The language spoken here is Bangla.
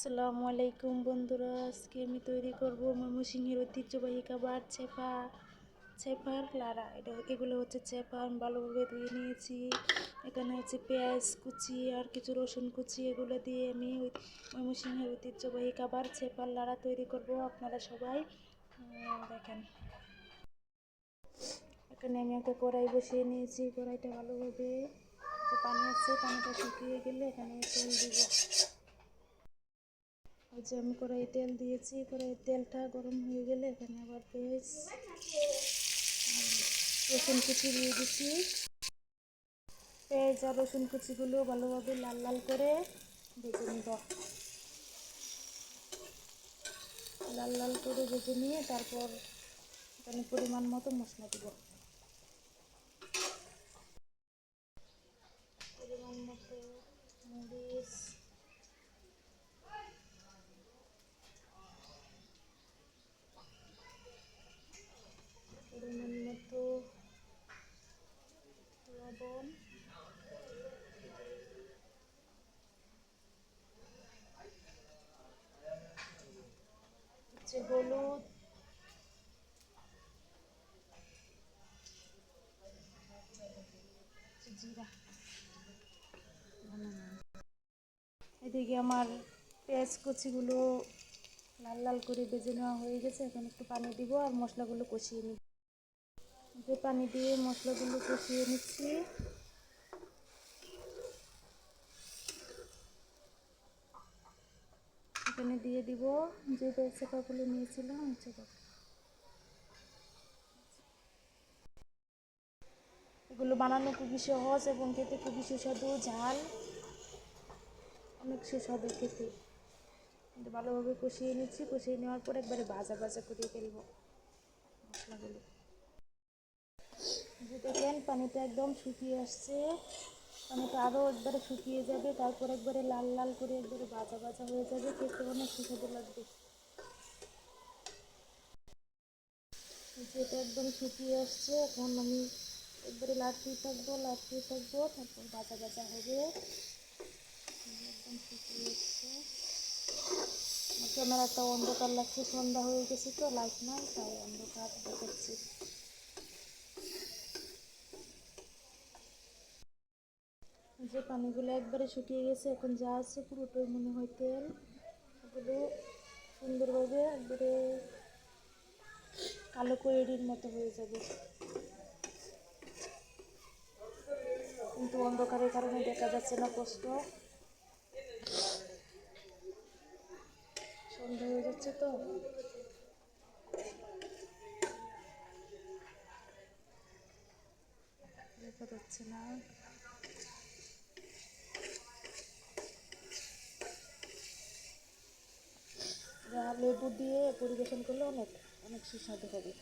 আসসালামু আলাইকুম বন্ধুরা, আজকে আমি তৈরি করব ময়মনসিংহের ঐতিহ্যবাহী খাবার ছেপার লাড়া। এগুলো হচ্ছে ছেপা। আমি ভালোভাবে ধুয়ে নিয়েছি। এখানে হচ্ছে পেঁয়াজ কুচি আর কিছু রসুন কুচি, এগুলো দিয়ে আমি ময়মনসিংহের ঐতিহ্যবাহী খাবার ছেপার লাড়া তৈরি করব। আপনারা সবাই দেখেন। এখানে আমি একটা কড়াই বসিয়ে নিয়েছি। কড়াইটা ভালোভাবে পানি আছে, পানিটা শুকিয়ে গেলে এখানে তেল দিব। ওই যে আমি কড়াইয়ে তেল দিয়েছি, কড়াইয়ের তেলটা গরম হয়ে গেলে এখানে আবার পেঁয়াজ রসুন কুচি দিয়ে দিচ্ছি। পেঁয়াজ আর রসুন কুচিগুলো ভালোভাবে লাল লাল করে ভেজে নিব। লাল লাল করে ভেজে নিয়ে তারপর এখানে পরিমাণ মতো মশলা দিব। পরিমাণ মতো মরিচ, পরিমাণ মতো লবণ, হলুদ, জিরা। এদিকে আমার পেঁয়াজ কুচিগুলো লাল লাল করে ভেজে নেওয়া হয়ে গেছে। এখন একটু পানি দিব আর মশলাগুলো কষিয়ে নিব। যে পানি দিয়ে মশলাগুলো কষিয়ে নিচ্ছি। এখানে দিয়ে দিব যে ছেঁকাগুলো নিয়েছিলাম। এগুলো বানানো খুবই সহজ এবং খেতে খুবই সুস্বাদু, ঝাল অনেক সুস্বাদু খেতে। কিন্তু ভালোভাবে কষিয়ে নিচ্ছি। কষিয়ে নেওয়ার পর একবারে ভাজা ভাজা করে ফেলবো মশলাগুলো। যে দেখেন পানিটা একদম শুকিয়ে আসছে। পানিটা আরও একবারে শুকিয়ে যাবে, তারপর একবারে লাল লাল করে একবারে ভাজা ভাজা হয়ে যাবে। খেতে অনেক সুস্বাদু লাগবে। যেটা একদম শুকিয়ে আসছে, এখন আমি একবারে লাড়তেই থাকবো তারপর ভাজা ভাজা হবে। একদম শুকিয়ে এসছে। আমার ক্যামেরাটা অন্ধকার লাগছে, সন্ধ্যা হয়ে গেছে তো, লাইট নাই, তাই অন্ধকার দেখাচ্ছি। যে পানিগুলো একবারে শুকিয়ে গেছে, এখন যা আছে পুরোটাই মনে হয় তেল। এগুলো সুন্দরভাবে একবারে কালো কোয়েরির মতো হয়ে যাবে, কিন্তু অন্ধকারের কারণে দেখা যাচ্ছে না স্পষ্ট। সন্ধ্যা হয়ে যাচ্ছে তো, দেখা যাচ্ছে না। লেবু দিয়ে পরিবেশন করলে অনেক অনেক সুস্বাদু হবে।